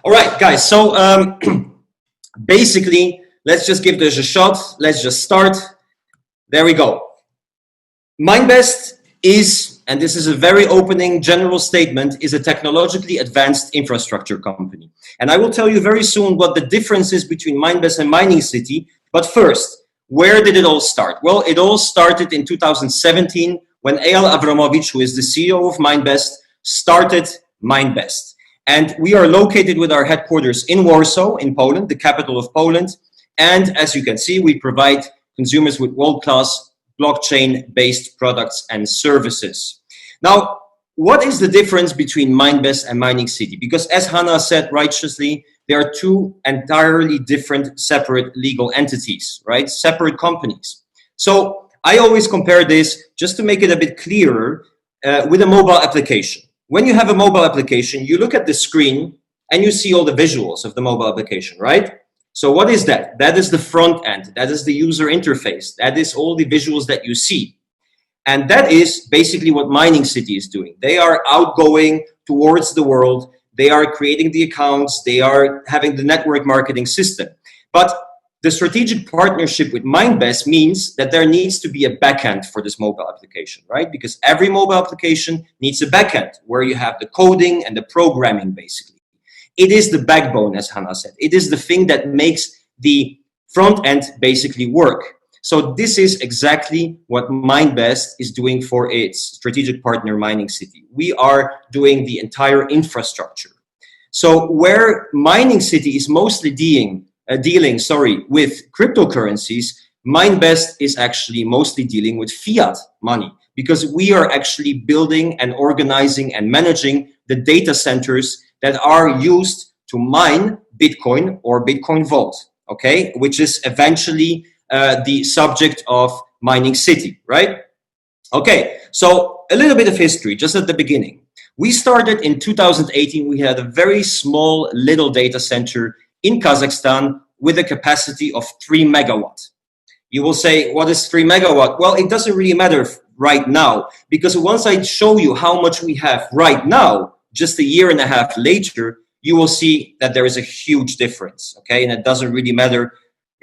All right, guys. So basically, let's just give this a shot. Let's just start. There we go. MINEBEST is, and this is a very opening general statement, is a technologically advanced infrastructure company. And I will tell you very soon what the difference is between MINEBEST and Mining City. But first, where did it all start? Well, it all started in 2017 when Eyal Avramovich, who is the CEO of MINEBEST, started MINEBEST. And we are located with our headquarters in Warsaw, in Poland, the capital of Poland. And as you can see, we provide consumers with world-class blockchain-based products and services. Now, what is the difference between MINEBEST and Mining City? Because as Hannah said righteously, there are two entirely different separate legal entities, right? Separate companies. So I always compare this, just to make it a bit clearer, with a mobile application. When you have a mobile application, you look at the screen and you see all the visuals of the mobile application, right? So what is that? That is the front end. That is the user interface. That is all the visuals that you see. And that is basically what Mining City is doing. They are outgoing towards the world. They are creating the accounts. They are having the network marketing system. But the strategic partnership with MINEBEST means that there needs to be a backend for this mobile application, right? Because every mobile application needs a backend where you have the coding and the programming, basically. It is the backbone, as Hannah said. It is the thing that makes the front end basically work. So this is exactly what MINEBEST is doing for its strategic partner, Mining City. We are doing the entire infrastructure. So where Mining City is mostly dealing with cryptocurrencies, MINEBEST is actually mostly dealing with fiat money, because we are actually building and organizing and managing the data centers that are used to mine Bitcoin or Bitcoin Vault, okay, which is eventually the subject of Mining City, right? Okay, so a little bit of history just at the beginning. We started in 2018. We had a very small little data center in Kazakhstan with a capacity of 3 megawatts. You will say, what is 3 megawatt? Well, it doesn't really matter right now, because once I show you how much we have right now, just a year and a half later, you will see that there is a huge difference, okay? And it doesn't really matter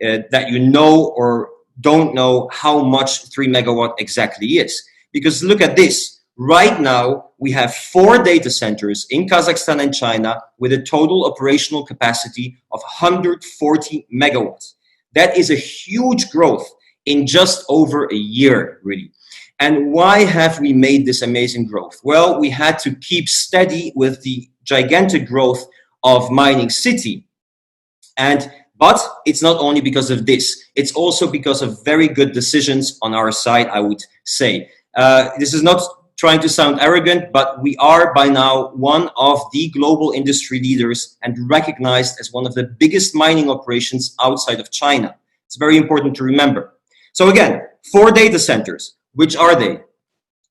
that you know or don't know how much 3 megawatt exactly is. Because look at this. Right now, we have 4 data centers in Kazakhstan and China with a total operational capacity of 140 megawatts. That is a huge growth in just over a year, really. And why have we made this amazing growth? Well, we had to keep steady with the gigantic growth of Mining City. But it's not only because of this, it's also because of very good decisions on our side, I would say. This is not trying to sound arrogant, but we are by now one of the global industry leaders and recognized as one of the biggest mining operations outside of China. It's very important to remember. So again, 4 data centers. Which are they?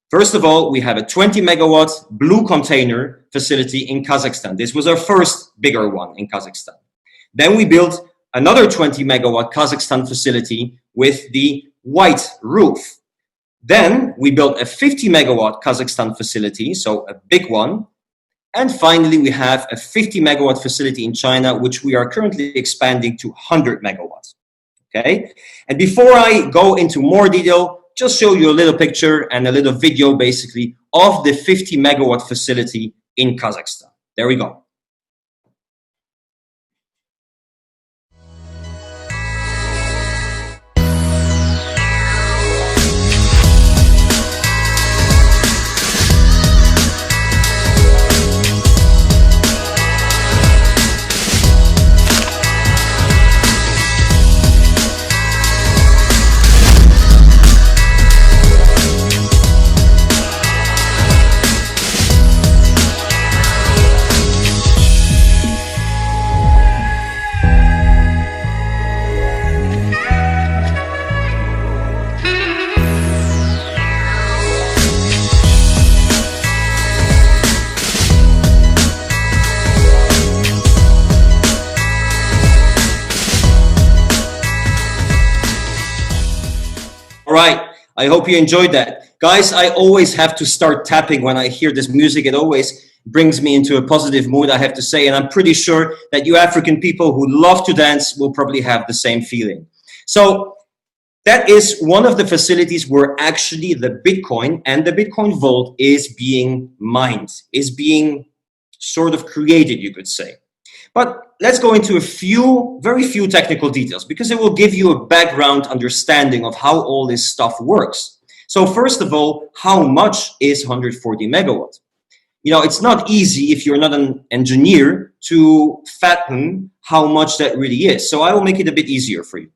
First of all, we have a 20 megawatt blue container facility in Kazakhstan. This was our first bigger one in Kazakhstan. Then we built another 20 megawatt Kazakhstan facility with the white roof. Then we built a 50 megawatt Kazakhstan facility, so a big one. And finally, we have a 50 megawatt facility in China, which we are currently expanding to 100 megawatts. Okay. And before I go into more detail, just show you a little picture and a little video basically of the 50 megawatt facility in Kazakhstan. There we go. Right. I hope you enjoyed that. Guys, I always have to start tapping when I hear this music. It always brings me into a positive mood, I have to say, and I'm pretty sure that you African people who love to dance will probably have the same feeling. So that is one of the facilities where actually the Bitcoin and the Bitcoin Vault is being mined, is being sort of created, you could say. But let's go into very few technical details, because it will give you a background understanding of how all this stuff works. So first of all, how much is 140 megawatt? You know, it's not easy if you're not an engineer to fathom how much that really is. So I will make it a bit easier for you.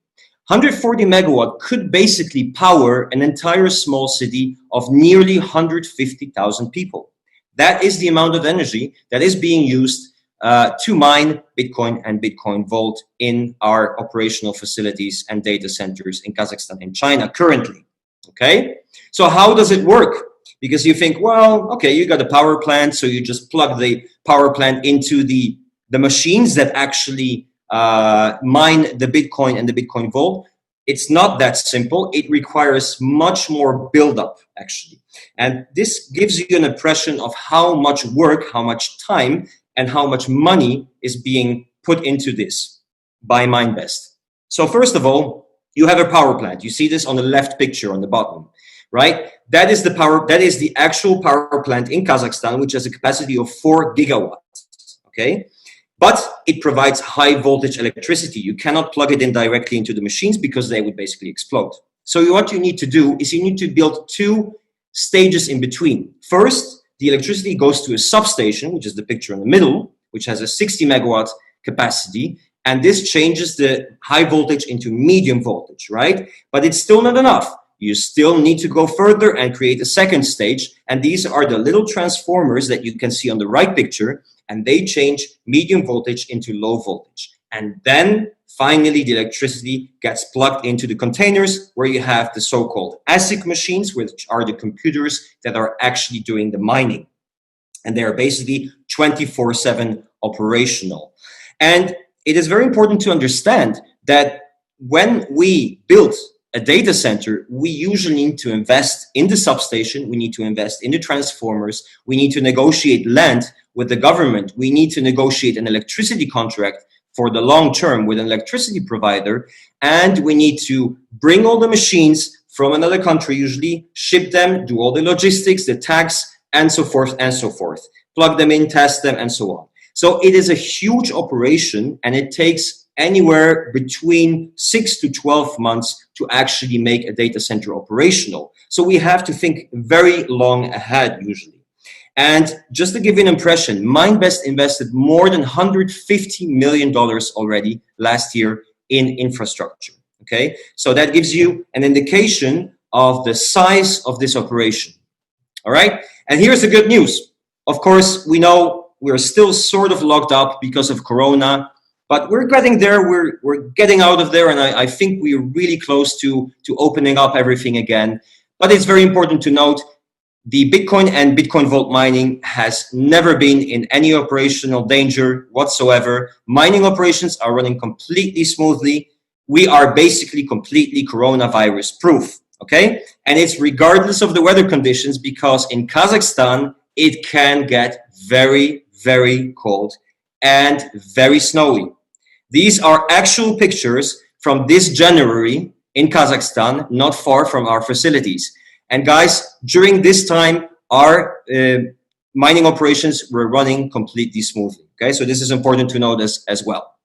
140 megawatt could basically power an entire small city of nearly 150,000 people. That is the amount of energy that is being used to mine Bitcoin and Bitcoin Vault in our operational facilities and data centers in Kazakhstan and China currently. Okay, so how does it work? Because you think, well, okay, you got a power plant, so you just plug the power plant into the machines that actually mine the Bitcoin and the Bitcoin Vault. It's not that simple. It requires much more buildup, actually. And this gives you an impression of how much work, how much time, and how much money is being put into this by MINEBEST. So first of all, you have a power plant. You see this on the left picture on the bottom, right? That is the actual power plant in Kazakhstan, which has a capacity of 4 gigawatts, okay? But it provides high voltage electricity. You cannot plug it in directly into the machines because they would basically explode. So what you need to do is you need to build 2 stages in between. First, the electricity goes to a substation, which is the picture in the middle, which has a 60 megawatt capacity. And this changes the high voltage into medium voltage, right? But it's still not enough. You still need to go further and create a second stage. And these are the little transformers that you can see on the right picture. And they change medium voltage into low voltage. And then finally, the electricity gets plugged into the containers where you have the so-called ASIC machines, which are the computers that are actually doing the mining. And they are basically 24/7 operational. And it is very important to understand that when we build a data center, we usually need to invest in the substation, we need to invest in the transformers, we need to negotiate land with the government, we need to negotiate an electricity contract for the long term with an electricity provider, and we need to bring all the machines from another country, usually ship them, do all the logistics, the tax, and so forth, plug them in, test them, and so on. So it is a huge operation, and it takes anywhere between 6 to 12 months to actually make a data center operational. So we have to think very long ahead usually. And just to give you an impression, MINEBEST invested more than $150 million already last year in infrastructure. Okay, so that gives you an indication of the size of this operation. All right, and here's the good news. Of course, we know we're still sort of locked up because of Corona, but we're getting there. We're getting out of there, and I think we're really close to opening up everything again. But it's very important to note the Bitcoin and Bitcoin Vault mining has never been in any operational danger whatsoever. Mining operations are running completely smoothly. We are basically completely coronavirus proof, okay? And it's regardless of the weather conditions, because in Kazakhstan, it can get very, very cold and very snowy. These are actual pictures from this January in Kazakhstan, not far from our facilities. And guys, during this time, our mining operations were running completely smoothly. Okay, so this is important to know this as well.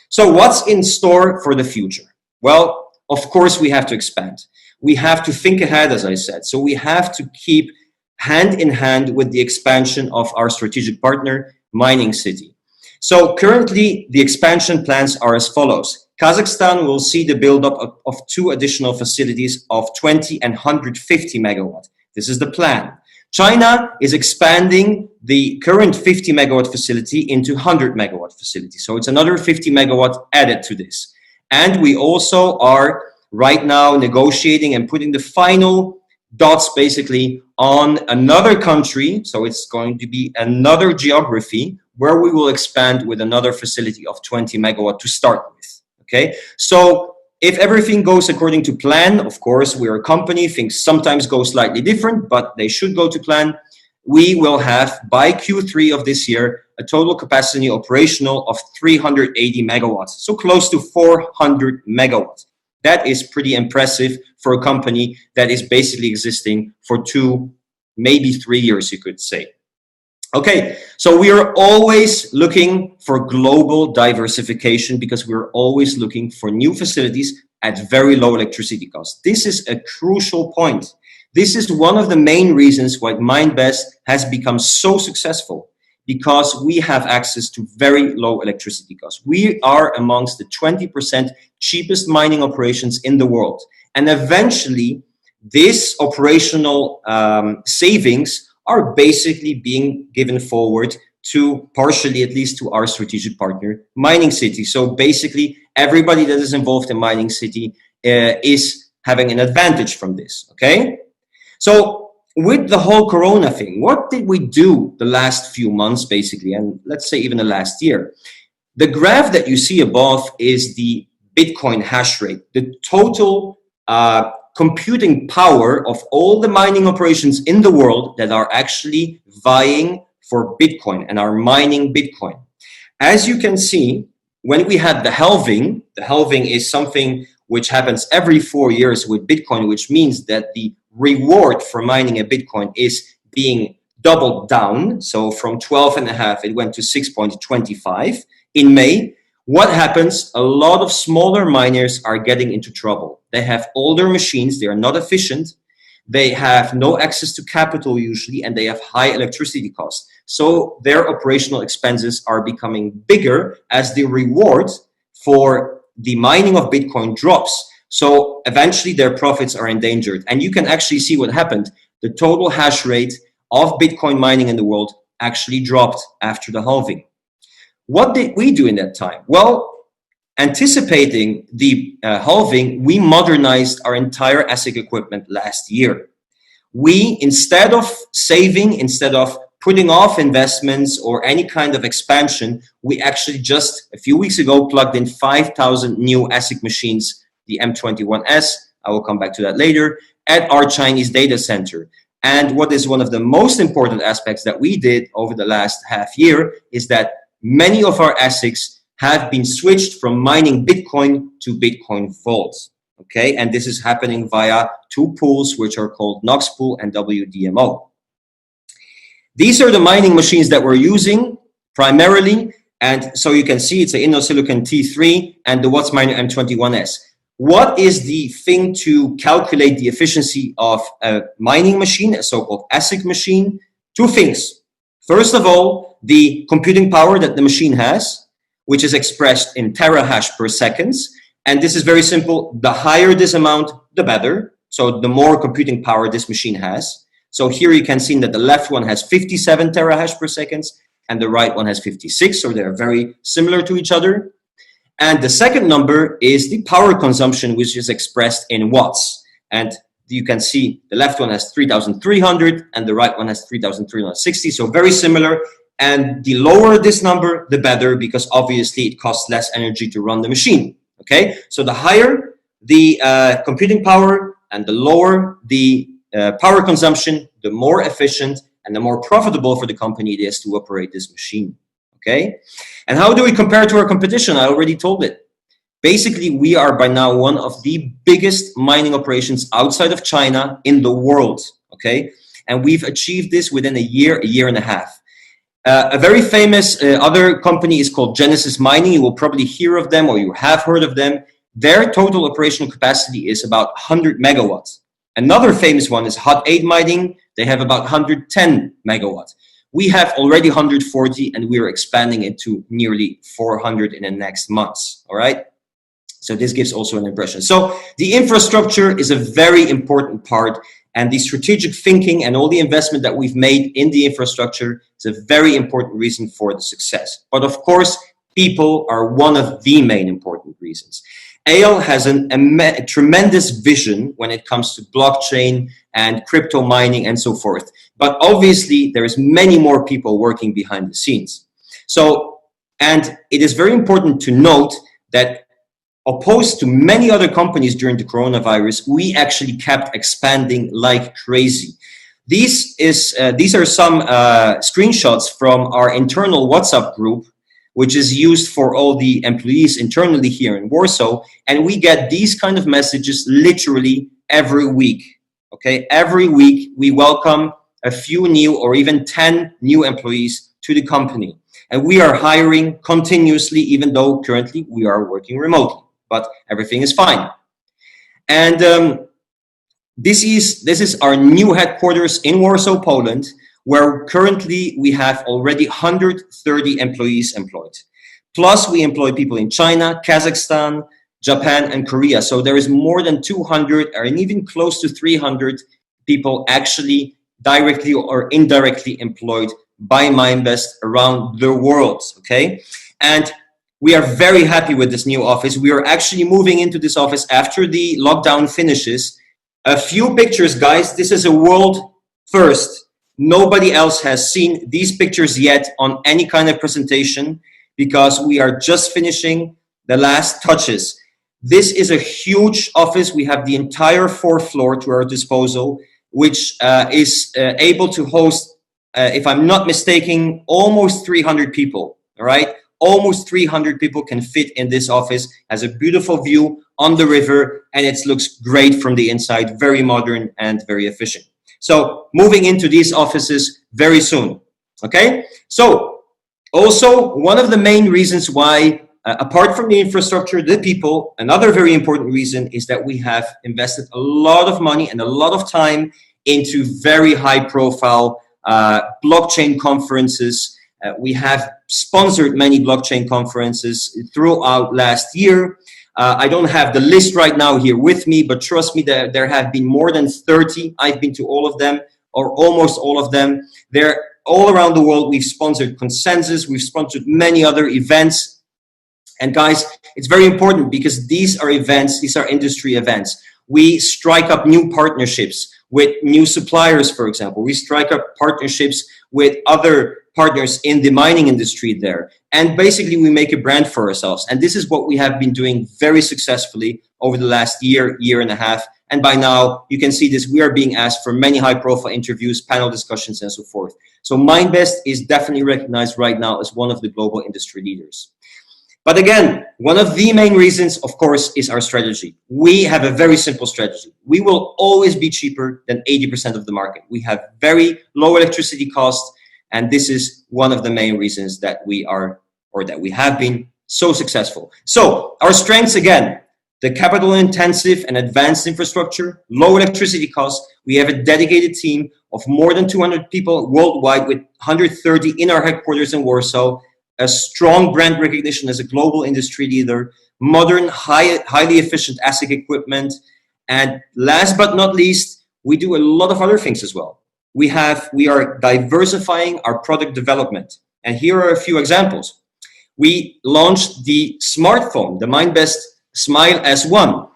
So what's in store for the future? Well, of course, we have to expand. We have to think ahead, as I said. So we have to keep hand in hand with the expansion of our strategic partner, Mining City. So currently, the expansion plans are as follows. Kazakhstan will see the buildup of 2 additional facilities of 20 and 150 megawatt. This is the plan. China is expanding the current 50 megawatt facility into 100 megawatt facility. So it's another 50 megawatt added to this. And we also are right now negotiating and putting the final dots basically on another country. So it's going to be another geography where we will expand with another facility of 20 megawatt to start with. Okay, so if everything goes according to plan, of course, we're a company, things sometimes go slightly different, but they should go to plan. we will have by Q3 of this year a total capacity operational of 380 megawatts, so close to 400 megawatts. That is pretty impressive for a company that is basically existing for 2, maybe 3 years, you could say. Okay, so we are always looking for global diversification because we're always looking for new facilities at very low electricity costs. This is a crucial point. This is one of the main reasons why MINEBEST has become so successful, because we have access to very low electricity costs. We are amongst the 20% cheapest mining operations in the world. And eventually, these operational savings are basically being given forward to, partially at least, to our strategic partner, Mining City. So basically, everybody that is involved in Mining City is having an advantage from this, okay? So with the whole Corona thing, what did we do the last few months, basically, and let's say even the last year? The graph that you see above is the Bitcoin hash rate, the total computing power of all the mining operations in the world that are actually vying for Bitcoin and are mining Bitcoin. As you can see, when we had the halving is something which happens every 4 years with Bitcoin, which means that the reward for mining a Bitcoin is being doubled down. So from 12.5, it went to 6.25 in May. What happens? A lot of smaller miners are getting into trouble. They have older machines, they are not efficient, they have no access to capital usually, and they have high electricity costs. So their operational expenses are becoming bigger as the reward for the mining of Bitcoin drops. So eventually their profits are endangered. And you can actually see what happened. The total hash rate of Bitcoin mining in the world actually dropped after the halving. What did we do in that time? Well, anticipating the halving, we modernized our entire ASIC equipment last year. We, instead of saving, instead of putting off investments or any kind of expansion, we actually just a few weeks ago plugged in 5,000 new ASIC machines, the M21S, I will come back to that later, at our Chinese data center. And what is one of the most important aspects that we did over the last half year is that many of our ASICs have been switched from mining Bitcoin to Bitcoin vaults. Okay, and this is happening via 2 pools, which are called Knox Pool and WDMO. These are the mining machines that we're using primarily. And so you can see it's an InnoSilicon T3 and the WhatsMiner M21S. What is the thing to calculate the efficiency of a mining machine, a so-called ASIC machine? 2 things. First of all, the computing power that the machine has, which is expressed in terahash per seconds. And this is very simple. The higher this amount, the better. So the more computing power this machine has. So here you can see that the left one has 57 terahash per seconds and the right one has 56. So they're very similar to each other. And the second number is the power consumption, which is expressed in watts. And you can see the left one has 3,300 and the right one has 3,360. So very similar. And the lower this number, the better, because obviously it costs less energy to run the machine. Okay, so the higher the computing power and the lower the power consumption, the more efficient and the more profitable for the company it is to operate this machine. Okay, and how do we compare to our competition? I already told it. Basically, we are by now one of the biggest mining operations outside of China in the world. Okay, and we've achieved this within a year and a half. A very famous other company is called Genesis Mining. You will probably hear of them or you have heard of them. Their total operational capacity is about 100 megawatts. Another famous one is Hot 8 Mining. They have about 110 megawatts. We have already 140 and we are expanding it to nearly 400 in the next months. All right. So this gives also an impression. So the infrastructure is a very important part. And the strategic thinking and all the investment that we've made in the infrastructure is a very important reason for the success. But of course, people are one of the main important reasons. Eyal has a tremendous vision when it comes to blockchain and crypto mining and so forth. But obviously, there is many more people working behind the scenes. So, and it is very important to note that opposed to many other companies during the coronavirus, we actually kept expanding like crazy. These are some screenshots from our internal WhatsApp group, which is used for all the employees internally here in Warsaw. And we get these kind of messages literally every week. Okay, every week we welcome a few new or even 10 new employees to the company. And we are hiring continuously, even though currently we are working remotely, but everything is fine. And this is our new headquarters in Warsaw, Poland, where currently we have already 130 employees employed. Plus we employ people in China, Kazakhstan, Japan, and Korea. So there is more than 200 and even close to 300 people actually directly or indirectly employed by MINEBEST around the world, okay? And we are very happy with this new office. We are actually moving into this office after the lockdown finishes. A few pictures, guys. This is a world first. Nobody else has seen these pictures yet on any kind of presentation because we are just finishing the last touches. This is a huge office. We have the entire fourth floor to our disposal, which is able to host, if I'm not mistaken, almost 300 people, all right? Almost 300 people can fit in this office, has a beautiful view on the river, and it looks great from the inside, very modern and very efficient. So moving into these offices very soon, okay? So also one of the main reasons why, apart from the infrastructure, the people, another very important reason is that we have invested a lot of money and a lot of time into very high profile blockchain conferences. We have sponsored many blockchain conferences throughout last year. I don't have the list right now here with me, but trust me, there have been more than 30. I've been to all of them, or almost all of them. They're all around the world. We've sponsored Consensus. We've sponsored many other events. And guys, it's very important because these are events, these are industry events. We strike up new partnerships with new suppliers, for example. We strike up partnerships with other partners in the mining industry there. And basically we make a brand for ourselves. And this is what we have been doing very successfully over the last year, year and a half. And by now you can see this, we are being asked for many high profile interviews, panel discussions, and so forth. So MINEBEST is definitely recognized right now as one of the global industry leaders. But again, one of the main reasons, of course, is our strategy. We have a very simple strategy. We will always be cheaper than 80% of the market. We have very low electricity costs. And this is one of the main reasons that we are, or that we have been so successful. So our strengths, again, the capital intensive and advanced infrastructure, low electricity costs. We have a dedicated team of more than 200 people worldwide with 130 in our headquarters in Warsaw, a strong brand recognition as a global industry leader, modern, highly efficient ASIC equipment. And last but not least, we do a lot of other things as well. We are diversifying our product development. And here are a few examples. We launched the smartphone, the MINEBEST Smile S1,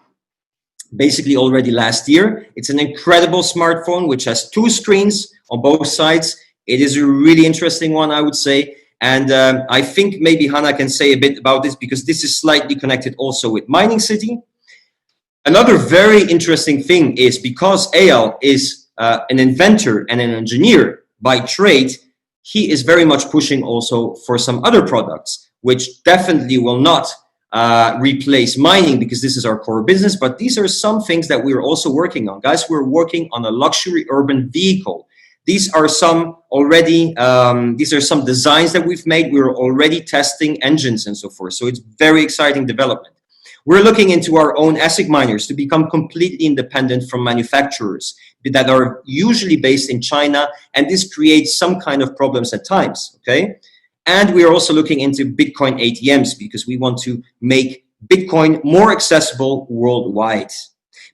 basically already last year. It's an incredible smartphone which has 2 screens on both sides. It is a really interesting one, I would say. And I think maybe Hannah can say a bit about this because this is slightly connected also with Mining City. Another very interesting thing is because Eyal is an inventor and an engineer by trade, he is very much pushing also for some other products, which definitely will not replace mining because this is our core business. But these are some things that we're also working on. Guys, we're working on a luxury urban vehicle. These are some already, these are some designs that we've made. We're already testing engines and so forth. So it's very exciting development. We're looking into our own ASIC miners to become completely independent from manufacturers that are usually based in China, and this creates some kind of problems at times, okay? And we are also looking into Bitcoin ATMs because we want to make Bitcoin more accessible worldwide.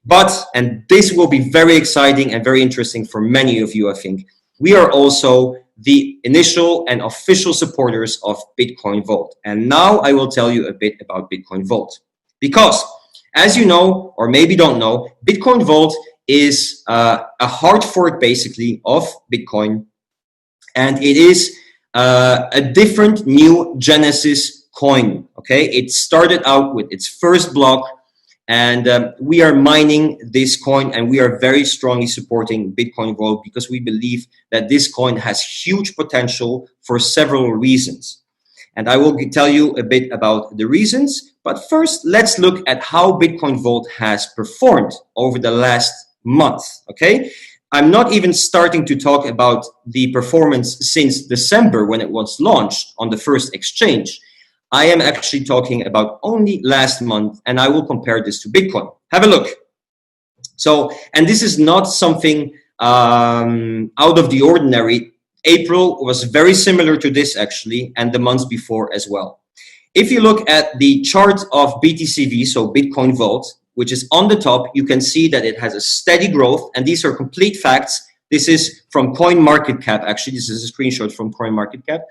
But, and this will be very exciting and very interesting for many of you, I think, we are also the initial and official supporters of Bitcoin Vault. And now I will tell you a bit about Bitcoin Vault. Because, as you know, or maybe don't know, Bitcoin Vault is a hard fork, basically, of Bitcoin. And it is a different new Genesis coin, okay? It started out with its first block And we are mining this coin, and we are very strongly supporting Bitcoin Vault because we believe that this coin has huge potential for several reasons. And I will tell you a bit about the reasons. But first, let's look at how Bitcoin Vault has performed over the last month, okay? I'm not even starting to talk about the performance since December when it was launched on the first exchange. I am actually talking about only last month, and I will compare this to Bitcoin. Have a look. So, and this is not something out of the ordinary. April was very similar to this actually, and the months before as well. If you look at the chart of BTCV, so Bitcoin Vault, which is on the top, you can see that it has a steady growth, and these are complete facts. This is from CoinMarketCap, actually. This is a screenshot from CoinMarketCap.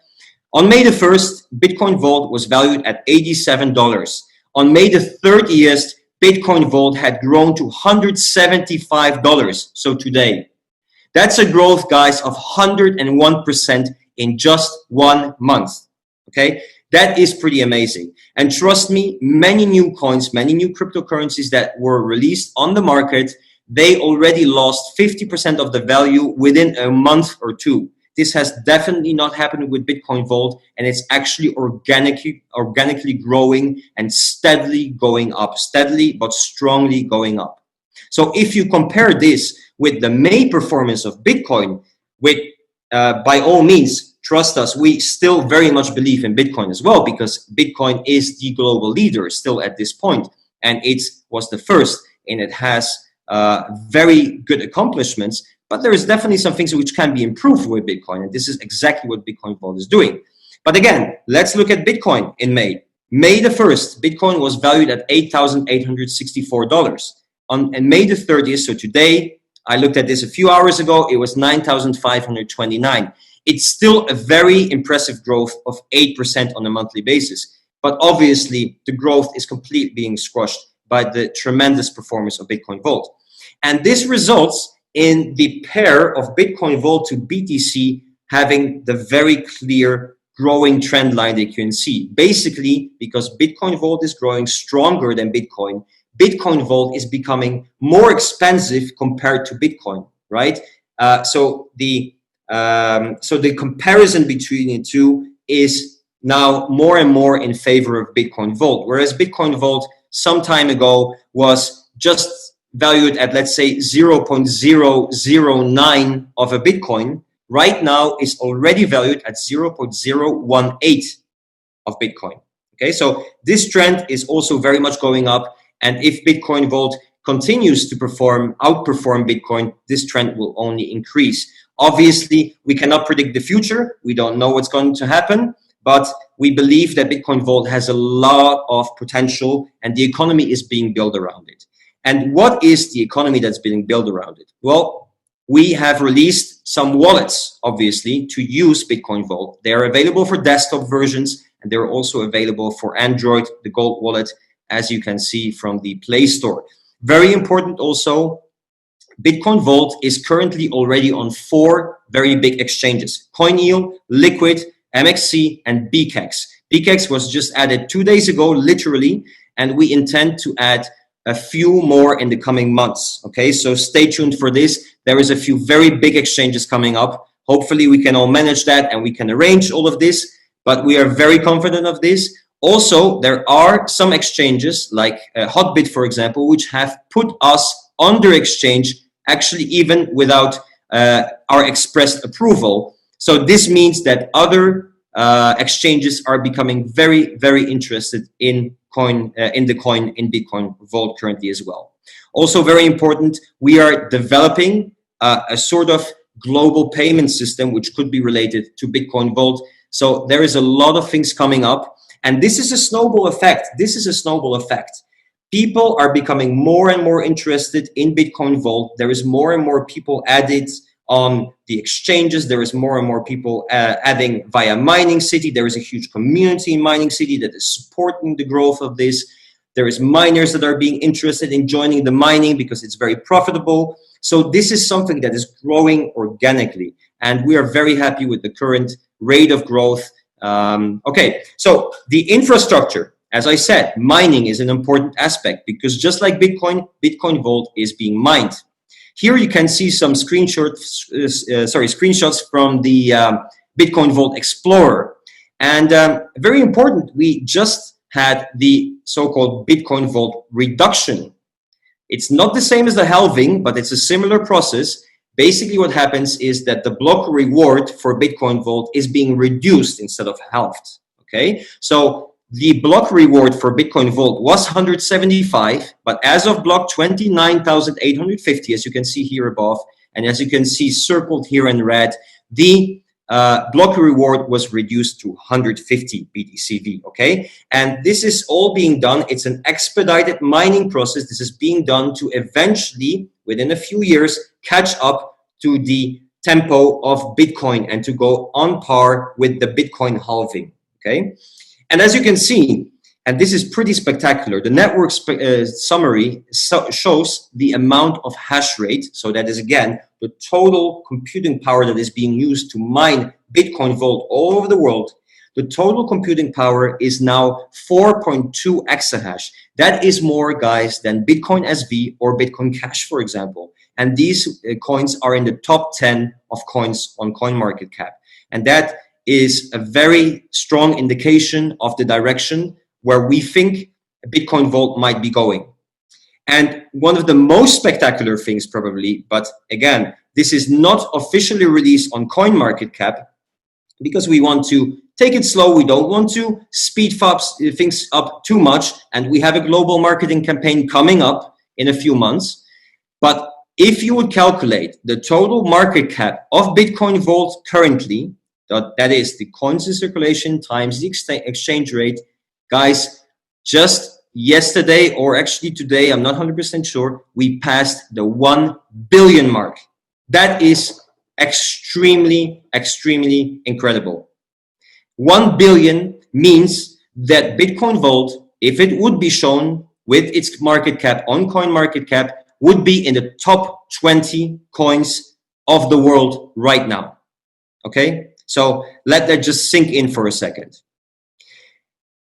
On May the 1st, Bitcoin Vault was valued at $87. On May the 30th, Bitcoin Vault had grown to $175. So today, that's a growth, guys, of 101% in just 1 month. Okay, that is pretty amazing. And trust me, many new coins, many new cryptocurrencies that were released on the market, they already lost 50% of the value within a month or two. This has definitely not happened with Bitcoin Vault, and it's actually organically growing and steadily going up, steadily but strongly going up. So if you compare this with the May performance of Bitcoin, by all means, trust us, we still very much believe in Bitcoin as well, because Bitcoin is the global leader still at this point, and it was the first, and it has very good accomplishments. But there is definitely some things which can be improved with Bitcoin, and this is exactly what Bitcoin Vault is doing. But again, let's look at Bitcoin in May. May the 1st, Bitcoin was valued at $8,864. On May the 30th, so today, I looked at this a few hours ago, it was $9,529. It's still a very impressive growth of 8% on a monthly basis. But obviously, the growth is completely being squashed by the tremendous performance of Bitcoin Vault. And this results in the pair of Bitcoin Vault to BTC having the very clear growing trend line that you can see. Basically, because Bitcoin Vault is growing stronger than Bitcoin, Bitcoin Vault is becoming more expensive compared to Bitcoin, right? So the comparison between the two is now more and more in favor of Bitcoin Vault, whereas Bitcoin Vault some time ago was just valued at, let's say, 0.009 of a Bitcoin. Right now is already valued at 0.018 of Bitcoin. Okay, so this trend is also very much going up. And if Bitcoin Vault continues to outperform Bitcoin, this trend will only increase. Obviously, we cannot predict the future. We don't know what's going to happen, but we believe that Bitcoin Vault has a lot of potential and the economy is being built around it. And what is the economy that's being built around it? Well, we have released some wallets, obviously, to use Bitcoin Vault. They are available for desktop versions, and they're also available for Android, the Gold wallet, as you can see from the Play Store. Very important also, Bitcoin Vault is currently already on 4 very big exchanges: CoinEal, Liquid, MXC, and BKEX. BKEX was just added 2 days ago, literally, and we intend to add a few more in the coming months. Okay, so stay tuned for this. There is a few very big exchanges coming up. Hopefully we can all manage that and we can arrange all of this, but we are very confident of this. Also, there are some exchanges like Hotbit, for example, which have put us under exchange, actually even without our expressed approval. So this means that other exchanges are becoming very, very interested in Bitcoin Vault currently as well. Also very important, we are developing a sort of global payment system which could be related to Bitcoin Vault. So there is a lot of things coming up, and this is a snowball effect. People are becoming more and more interested in Bitcoin Vault. There is more and more people added on the exchanges. There is more and more people adding via Mining City. There is a huge community in Mining City that is supporting the growth of this. There is miners that are being interested in joining the mining because it's very profitable. So this is something that is growing organically, and we are very happy with the current rate of growth. Okay, so the infrastructure as I said, mining is an important aspect because just like Bitcoin, Bitcoin Vault is being mined. Here you can see some screenshots from the Bitcoin Vault Explorer. And very important, we just had the so-called Bitcoin Vault reduction. It's not the same as the halving, but it's a similar process. Basically what happens is that the block reward for Bitcoin Vault is being reduced instead of halved. Okay, so the block reward for Bitcoin Vault was 175, but as of block 29,850, as you can see here above, and as you can see circled here in red, the block reward was reduced to 150 BTCV, okay? And this is all being done. It's an expedited mining process. This is being done to eventually, within a few years, catch up to the tempo of Bitcoin and to go on par with the Bitcoin halving, okay? And as you can see, and this is pretty spectacular, the network summary shows the amount of hash rate. So that is, again, the total computing power that is being used to mine Bitcoin Vault all over the world. The total computing power is now 4.2 exahash. That is more, guys, than Bitcoin SV or Bitcoin Cash, for example. And these coins are in the top 10 of coins on CoinMarketCap. And that is a very strong indication of the direction where we think Bitcoin Vault might be going. And one of the most spectacular things probably, but again, this is not officially released on CoinMarketCap because we want to take it slow. We don't want to speed things up too much. And we have a global marketing campaign coming up in a few months. But if you would calculate the total market cap of Bitcoin Vault currently, that is the coins in circulation times the exchange rate, guys, just yesterday or actually today, I'm not 100% sure, we passed the 1 billion mark. That is extremely, extremely incredible. 1 billion means that Bitcoin Vault, if it would be shown with its market cap on CoinMarketCap, would be in the top 20 coins of the world right now. Okay? So let that just sink in for a second.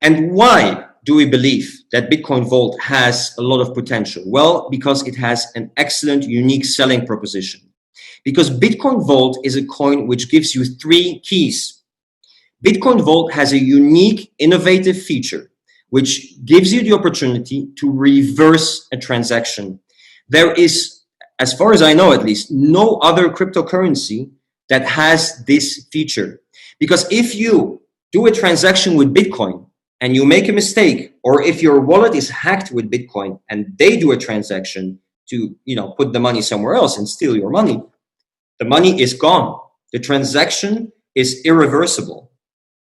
And why do we believe that Bitcoin Vault has a lot of potential? Well, because it has an excellent, unique selling proposition. Because Bitcoin Vault is a coin which gives you 3 keys. Bitcoin Vault has a unique, innovative feature which gives you the opportunity to reverse a transaction. There is, as far as I know at least, no other cryptocurrency that has this feature. Because if you do a transaction with Bitcoin and you make a mistake, or if your wallet is hacked with Bitcoin and they do a transaction to, put the money somewhere else and steal your money, the money is gone. The transaction is irreversible.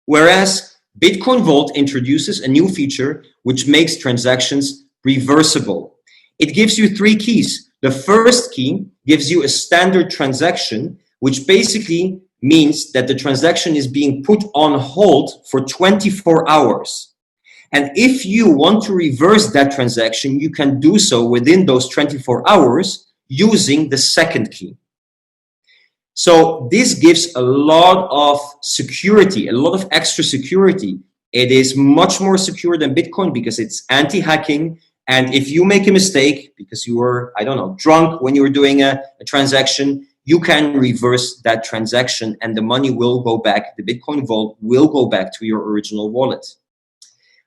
Whereas Bitcoin Vault introduces a new feature which makes transactions reversible. It gives you 3 keys. The first key gives you a standard transaction, which basically means that the transaction is being put on hold for 24 hours. And if you want to reverse that transaction, you can do so within those 24 hours using the second key. So this gives a lot of security, a lot of extra security. It is much more secure than Bitcoin because it's anti-hacking. And if you make a mistake because you were, drunk when you were doing a transaction, you can reverse that transaction and the money will go back. The Bitcoin Vault will go back to your original wallet.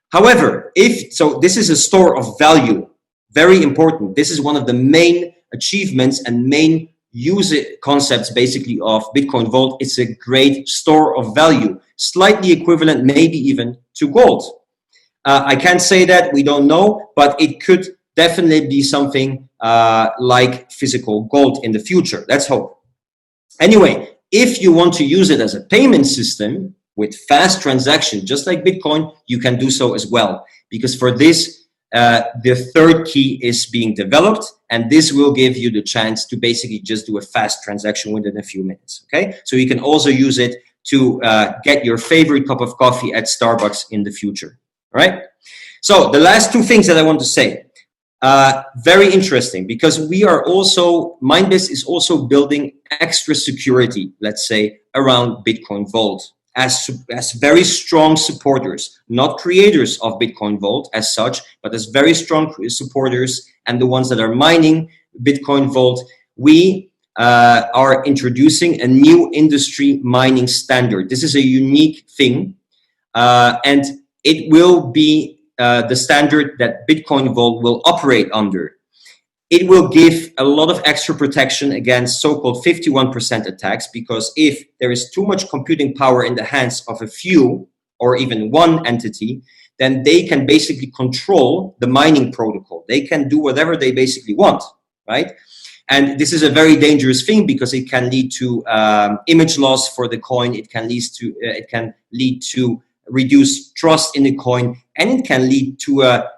However, this is a store of value, very important. This is one of the main achievements and main use concepts basically of Bitcoin Vault. It's a great store of value, slightly equivalent maybe even to gold. I can't say that, we don't know, but it could definitely be something like physical gold in the future. Let's hope. Anyway, if you want to use it as a payment system with fast transaction, just like Bitcoin, you can do so as well. Because for this, the third key is being developed, and this will give you the chance to basically just do a fast transaction within a few minutes. Okay, so you can also use it to get your favorite cup of coffee at Starbucks in the future. All right. So the last 2 things that I want to say, very interesting, because MINEBEST is also building extra security, let's say, around Bitcoin Vault. as very strong supporters, not creators of Bitcoin Vault as such, but as very strong supporters and the ones that are mining Bitcoin Vault, we are introducing a new industry mining standard. This is a unique thing, and it will be the standard that Bitcoin Vault will operate under. It will give a lot of extra protection against so-called 51% attacks, because if there is too much computing power in the hands of a few or even one entity, then they can basically control the mining protocol. They can do whatever they basically want, right? And this is a very dangerous thing, because it can lead to image loss for the coin. It can lead to reduced trust in the coin, and it can lead to a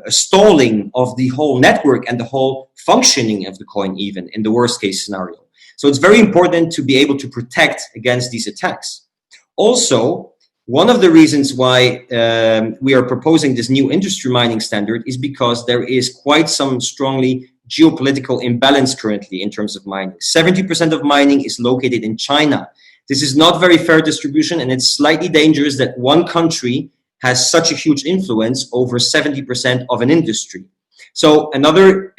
stalling of the whole network and the whole functioning of the coin, even in the worst case scenario. So it's very important to be able to protect against these attacks. Also, one of the reasons why we are proposing this new industry mining standard is because there is quite some strongly geopolitical imbalance currently in terms of mining. 70% of mining is located in China. This is not very fair distribution, and it's slightly dangerous that one country has such a huge influence over 70% of an industry. So another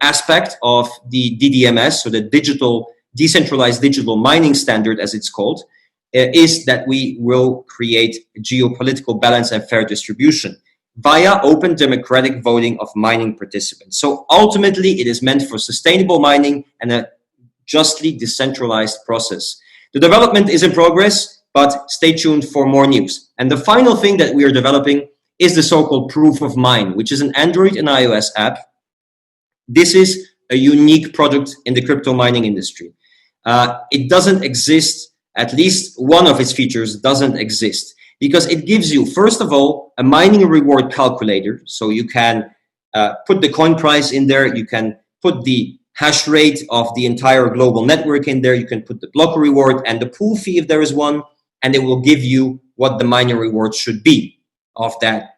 aspect of the DDMS, so the decentralized digital mining standard, as it's called, is that we will create geopolitical balance and fair distribution via open democratic voting of mining participants. So ultimately, it is meant for sustainable mining and a justly decentralized process. The development is in progress, but stay tuned for more news. And the final thing that we are developing is the so-called Proof of Mine, which is an Android and iOS app. This is a unique product in the crypto mining industry. It doesn't exist, at least one of its features doesn't exist, because it gives you, first of all, a mining reward calculator. So you can put the coin price in there, you can put the hash rate of the entire global network in there, you can put the block reward and the pool fee if there is one, and it will give you what the mining reward should be of that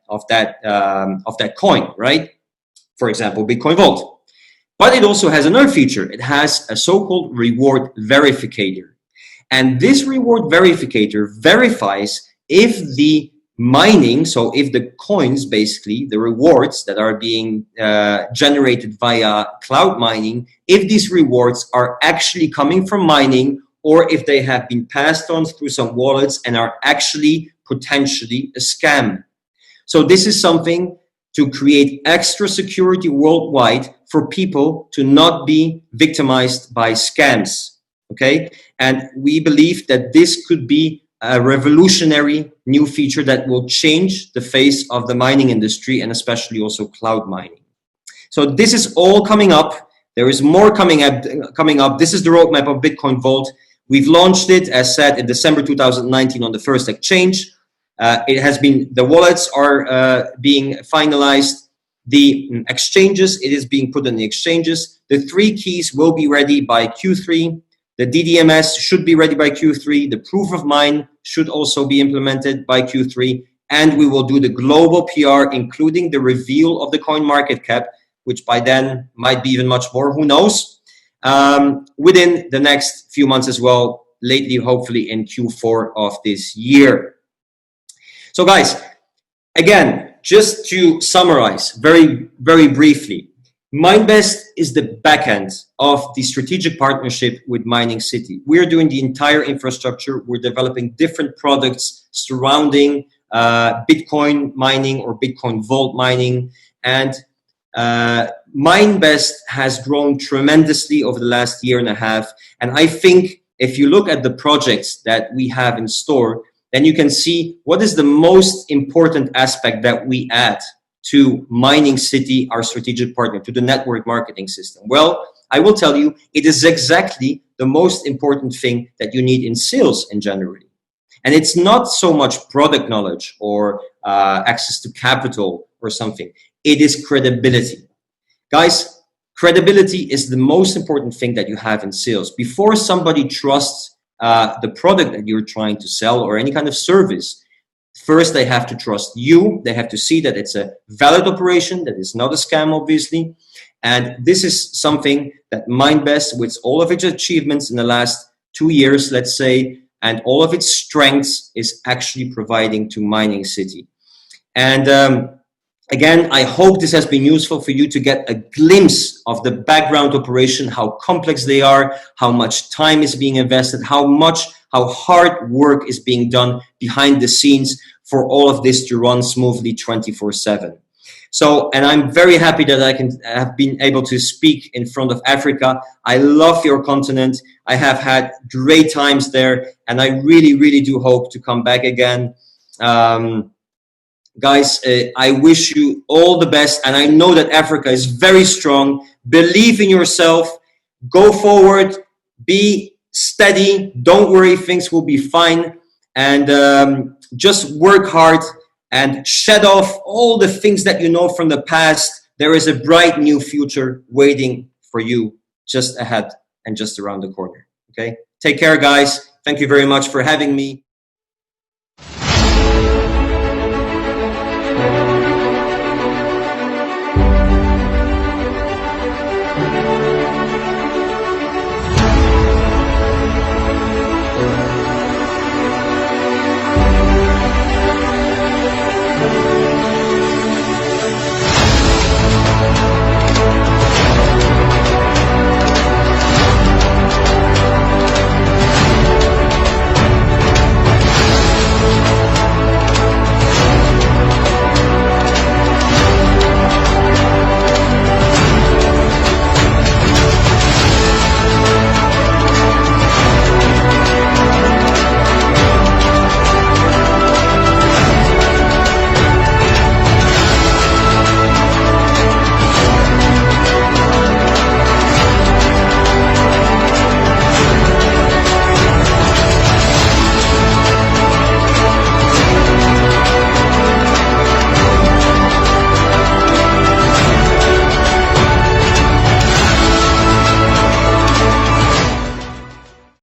coin, right? For example, Bitcoin Vault. But it also has another feature. It has a so-called reward verificator. And this reward verificator verifies if the mining, so if the coins, basically, the rewards that are being generated via cloud mining, if these rewards are actually coming from mining, or if they have been passed on through some wallets and are actually potentially a scam. So this is something to create extra security worldwide for people to not be victimized by scams, okay? And we believe that this could be a revolutionary new feature that will change the face of the mining industry, and especially also cloud mining. So this is all coming up. There is more coming up. This is the roadmap of Bitcoin Vault. We've launched it, as said, in December 2019 on the first exchange. The wallets are being finalized. The exchanges, it is being put on the exchanges. The 3 keys will be ready by Q3. The DDMS should be ready by Q3. The proof of mine should also be implemented by Q3. And we will do the global PR, including the reveal of the coin market cap, which by then might be even much more, who knows? Within the next few months as well, lately, hopefully in Q4 of this year. So guys, again, just to summarize very, very briefly, MINEBEST is the backend of the strategic partnership with Mining City. We're doing the entire infrastructure. We're developing different products surrounding Bitcoin mining or Bitcoin Vault mining. And MINEBEST has grown tremendously over the last year and a half. And I think if you look at the projects that we have in store, then you can see what is the most important aspect that we add to Mining City, our strategic partner, to the network marketing system. Well, I will tell you, it is exactly the most important thing that you need in sales in general. And it's not so much product knowledge or access to capital or something. It is credibility. Guys, credibility is the most important thing that you have in sales. Before somebody trusts the product that you're trying to sell or any kind of service, first they have to trust you. They have to see that it's a valid operation, that it's not a scam, obviously. And this is something that MINEBEST, with all of its achievements in the last 2 years, let's say, and all of its strengths is actually providing to Mining City. And again, I hope this has been useful for you to get a glimpse of the background operation, how complex they are, how much time is being invested, how hard work is being done behind the scenes for all of this to run smoothly 24/7. So, and I'm very happy that I have been able to speak in front of Africa. I love your continent. I have had great times there, and I really, really do hope to come back again. Guys, I wish you all the best, and I know that Africa is very strong. Believe in yourself, go forward, be steady, don't worry, things will be fine, and just work hard and shed off all the things that you know from the past. There is a bright new future waiting for you just ahead and just around the corner. Okay, take care, guys. Thank you very much for having me.